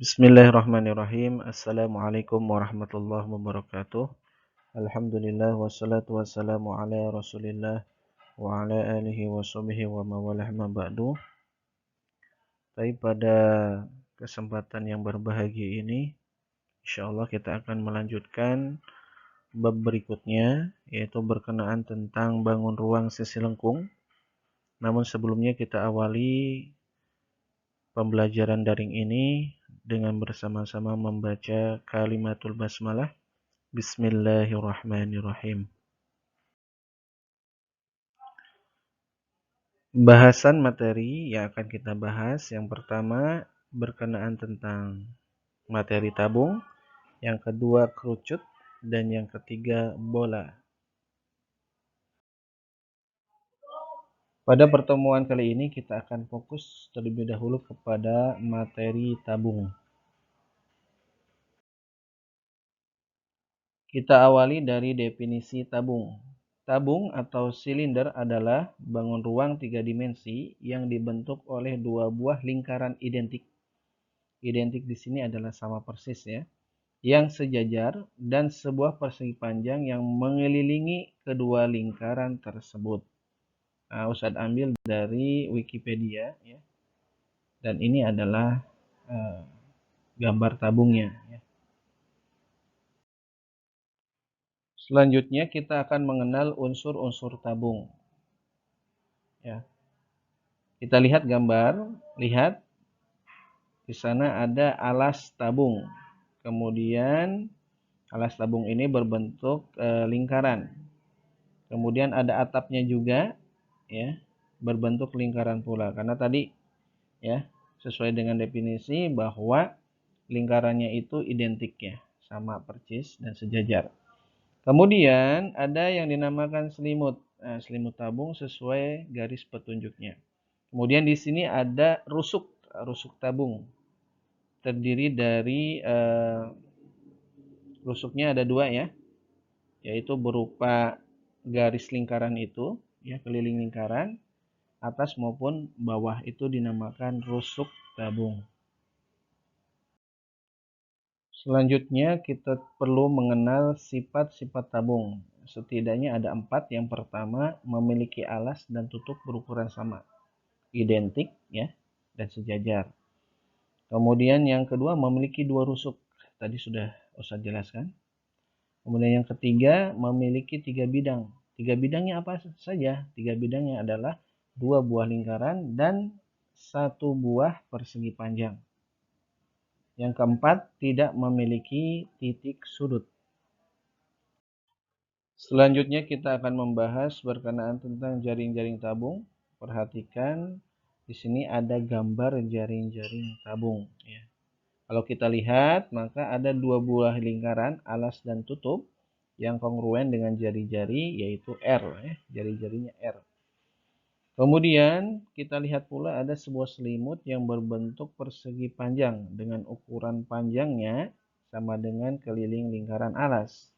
Bismillahirrahmanirrahim. Assalamualaikum warahmatullahi wabarakatuh. Alhamdulillah wassalatu wassalamu ala Rasulillah wa ala alihi wa sahbihi wa mawalah ma ba'du. Tapi pada kesempatan yang berbahagia ini, insyaallah kita akan melanjutkan bab berikutnya, yaitu berkenaan tentang bangun ruang sisi lengkung. Namun sebelumnya kita awali pembelajaran daring ini dengan bersama-sama membaca kalimatul basmalah. Bismillahirrahmanirrahim. Bahasan materi yang akan kita bahas, yang pertama berkenaan tentang materi tabung, yang kedua kerucut, dan yang ketiga bola. Pada pertemuan kali ini kita akan fokus terlebih dahulu kepada materi tabung. Kita awali dari definisi tabung. Tabung atau silinder adalah bangun ruang 3 dimensi yang dibentuk oleh dua buah lingkaran identik. Identik di sini adalah sama persis ya, yang sejajar dan sebuah persegi panjang yang mengelilingi kedua lingkaran tersebut. Nah, Ustadz ambil dari Wikipedia ya. Dan ini adalah gambar tabungnya ya. Selanjutnya kita akan mengenal unsur-unsur tabung. Ya. Kita lihat gambar, lihat di sana ada alas tabung. Kemudian alas tabung ini berbentuk lingkaran. Kemudian ada atapnya juga ya, berbentuk lingkaran pula. Karena tadi ya, sesuai dengan definisi bahwa lingkarannya itu identik ya, sama persis dan sejajar. Kemudian ada yang dinamakan selimut. Nah, selimut tabung sesuai garis petunjuknya. Kemudian di sini ada rusuk, rusuk tabung. Terdiri dari rusuknya ada dua ya, yaitu berupa garis lingkaran itu ya, keliling lingkaran atas maupun bawah, itu dinamakan rusuk tabung. Selanjutnya kita perlu mengenal sifat-sifat tabung. Setidaknya ada 4. Yang pertama, memiliki alas dan tutup berukuran sama, identik ya, dan sejajar. Kemudian yang kedua, memiliki 2 rusuk. Tadi sudah Ustaz jelaskan. Kemudian yang ketiga, memiliki 3 bidang. 3 bidangnya apa saja? 3 bidangnya adalah 2 buah lingkaran dan 1 buah persegi panjang. Yang keempat, tidak memiliki titik sudut. Selanjutnya kita akan membahas berkenaan tentang jaring-jaring tabung. Perhatikan di sini ada gambar jaring-jaring tabung ya. Kalau kita lihat, maka ada 2 buah lingkaran alas dan tutup yang kongruen dengan jari-jari, yaitu R ya, jari-jarinya R. Kemudian kita lihat pula ada sebuah selimut yang berbentuk persegi panjang dengan ukuran panjangnya sama dengan keliling lingkaran alas,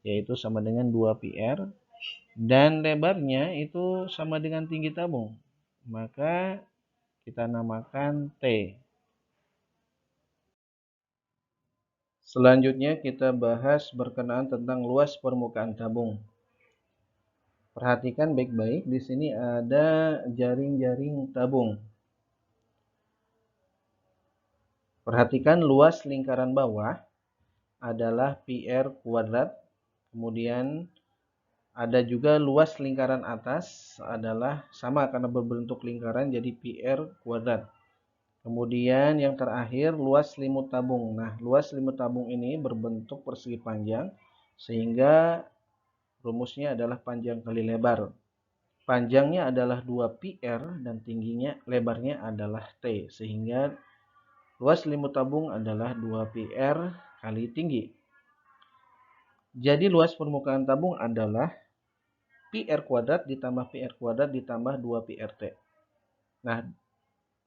yaitu sama dengan 2 PR, dan lebarnya itu sama dengan tinggi tabung. Maka kita namakan T. Selanjutnya kita bahas berkenaan tentang luas permukaan tabung. Perhatikan baik-baik, di sini ada jaring-jaring tabung. Perhatikan luas lingkaran bawah adalah PR kuadrat. Kemudian ada juga luas lingkaran atas adalah sama karena berbentuk lingkaran, jadi PR kuadrat. Kemudian yang terakhir luas selimut tabung. Nah, luas selimut tabung ini berbentuk persegi panjang sehingga rumusnya adalah panjang kali lebar. Panjangnya adalah 2 PR dan tingginya lebarnya adalah T, sehingga luas selimut tabung adalah 2 PR kali tinggi. Jadi luas permukaan tabung adalah PR kuadrat ditambah PR kuadrat ditambah 2 PRT. Nah,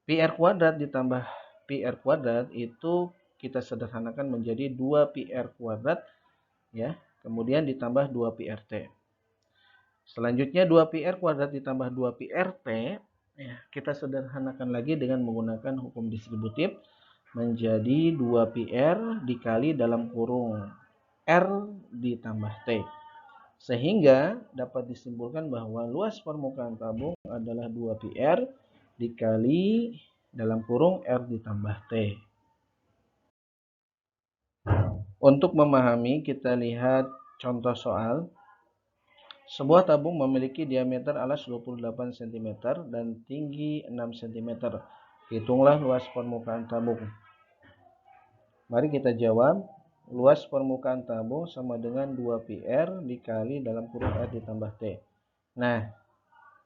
PR kuadrat ditambah PR kuadrat itu kita sederhanakan menjadi 2 PR kuadrat ya, kemudian ditambah 2 PRT. Selanjutnya 2 PR kuadrat ditambah 2 PRT ya, kita sederhanakan lagi dengan menggunakan hukum distributif. menjadi 2πr dikali dalam kurung R ditambah T. Sehingga dapat disimpulkan bahwa luas permukaan tabung adalah 2πr dikali dalam kurung R ditambah T. Untuk memahami, kita lihat contoh soal. Sebuah tabung memiliki diameter alas 28 cm dan tinggi 6 cm. Hitunglah luas permukaan tabung. Mari kita jawab. Luas permukaan tabung sama dengan 2πr dikali dalam kurung R ditambah T. Nah,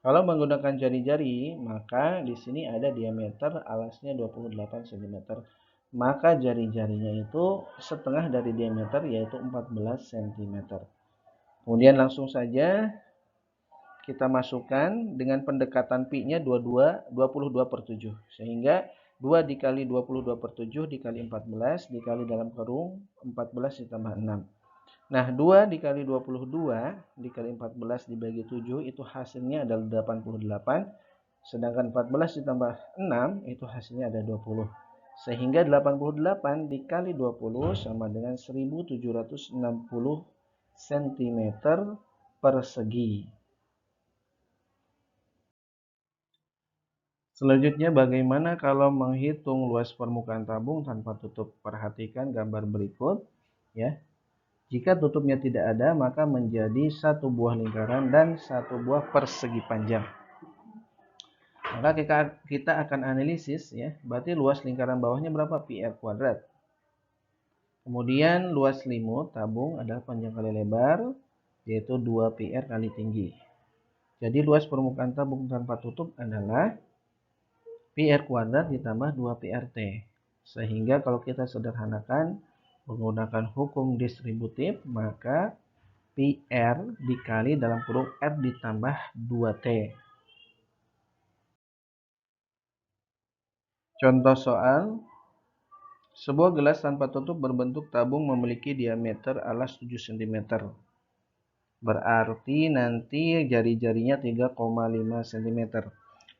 kalau menggunakan jari-jari, maka di sini ada diameter alasnya 28 cm. Maka jari-jarinya itu setengah dari diameter, yaitu 14 cm. Kemudian langsung saja kita masukkan dengan pendekatan pi-nya 22/7. Sehingga 2 dikali 22/7 dikali 14 dikali dalam kurung 14 ditambah 6. Nah, 2 dikali 22 dikali 14 dibagi 7 itu hasilnya adalah 88. Sedangkan 14 ditambah 6 itu hasilnya ada 20. Sehingga 88 dikali 20 sama dengan 1760 cm persegi. Selanjutnya, bagaimana kalau menghitung luas permukaan tabung tanpa tutup? Perhatikan gambar berikut, ya. Jika tutupnya tidak ada, maka menjadi satu buah lingkaran dan satu buah persegi panjang. Maka kita akan analisis, ya. Berarti luas lingkaran bawahnya berapa? πr kuadrat. Kemudian luas selimut tabung adalah panjang kali lebar, yaitu 2πr kali tinggi. Jadi luas permukaan tabung tanpa tutup adalah πr kuadrat ditambah 2πrt. Sehingga kalau kita sederhanakan menggunakan hukum distributif, maka πr dikali dalam kurung R ditambah 2T. Contoh soal. Sebuah gelas tanpa tutup berbentuk tabung memiliki diameter alas 7 cm. Berarti nanti jari-jarinya 3,5 cm.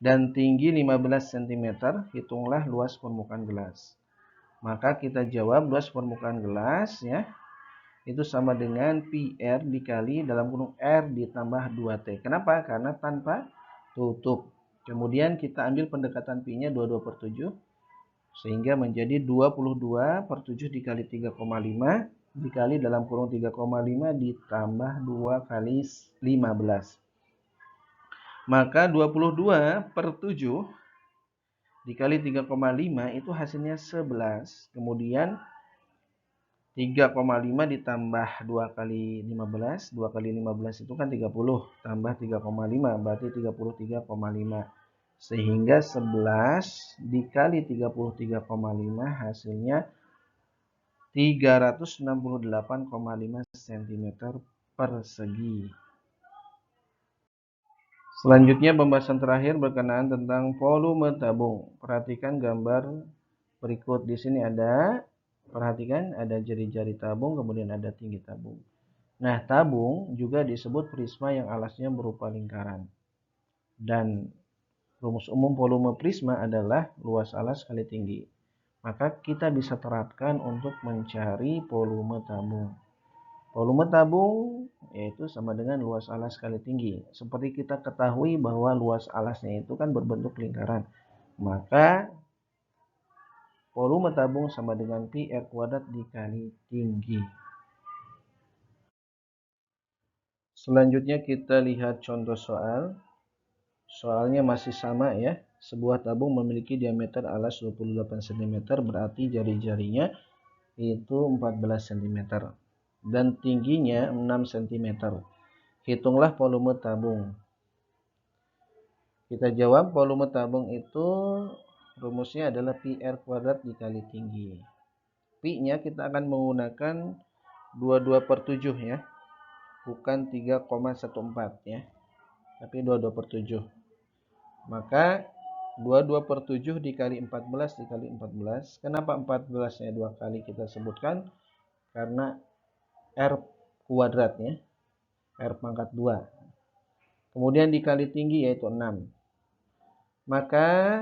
Dan tinggi 15 cm, hitunglah luas permukaan gelas. Maka kita jawab luas permukaan gelas, ya, itu sama dengan πr dikali dalam kurung R ditambah 2T. Kenapa? Karena tanpa tutup. Kemudian kita ambil pendekatan pi-nya 22/7. Sehingga menjadi 22/7 dikali 3,5 dikali dalam kurung 3,5 ditambah 2 kali 15. Maka 22/7 dikali 3,5 itu hasilnya 11. Kemudian 3,5 ditambah 2 kali 15. 2 kali 15 itu kan 30. Tambah 3,5 berarti 33,5. Sehingga 11 dikali 33,5 hasilnya 368,5 cm persegi. Selanjutnya pembahasan terakhir berkenaan tentang volume tabung. Perhatikan gambar berikut. Di sini ada, perhatikan ada jari-jari tabung, kemudian ada tinggi tabung. Nah, tabung juga disebut prisma yang alasnya berupa lingkaran. Dan rumus umum volume prisma adalah luas alas kali tinggi. Maka kita bisa terapkan untuk mencari volume tabung. Volume tabung yaitu sama dengan luas alas kali tinggi. Seperti kita ketahui bahwa luas alasnya itu kan berbentuk lingkaran. Maka volume tabung sama dengan πr kuadrat dikali tinggi. Selanjutnya kita lihat contoh soal. Soalnya masih sama, ya. Sebuah tabung memiliki diameter alas 28 cm, berarti jari-jarinya itu 14 cm. Dan tingginya 6 cm. Hitunglah volume tabung. Kita jawab volume tabung itu rumusnya adalah πr kuadrat dikali tinggi. Pi-nya kita akan menggunakan 22/7, ya. Bukan 3,14, ya. Tapi 22/7. Maka 22/7 dikali 14 dikali 14. Kenapa 14-nya 2 kali kita sebutkan? Karena R kuadratnya, R pangkat 2. Kemudian dikali tinggi yaitu 6. Maka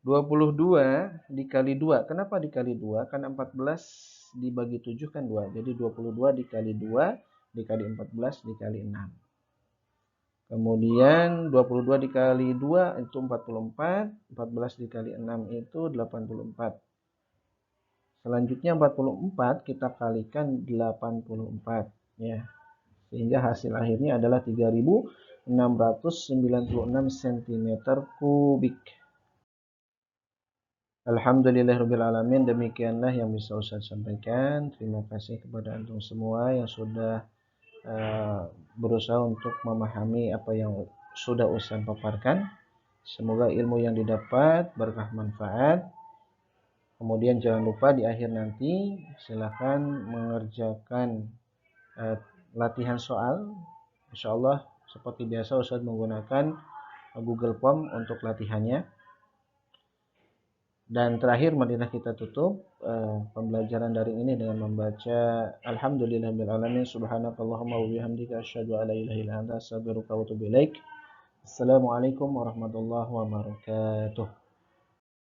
22 dikali 2. Kenapa dikali 2? Karena 14 dibagi 7 kan 2. Jadi 22 dikali 2 dikali 14 dikali 6. Kemudian 22 dikali 2 itu 44. 14 dikali 6 itu 84. Selanjutnya 44 kita kalikan 84. Ya. Sehingga hasil akhirnya adalah 3696 cm kubik. Alhamdulillahirrabbilalamin, demikianlah yang bisa Ustaz sampaikan. Terima kasih kepada antum semua yang sudah berusaha untuk memahami apa yang sudah Ustaz paparkan. Semoga ilmu yang didapat berkah manfaat. Kemudian jangan lupa di akhir nanti silakan mengerjakan latihan soal. Insyaallah seperti biasa Ustaz menggunakan Google Form untuk latihannya. Dan terakhir marilah kita tutup pembelajaran daring ini dengan membaca Alhamdulillahirabbil subhanakallahumma wa bihamdika asyhadu an la ilaha illa anta astaghfiruka wa atubu ilaik. Assalamualaikum warahmatullahi wabarakatuh.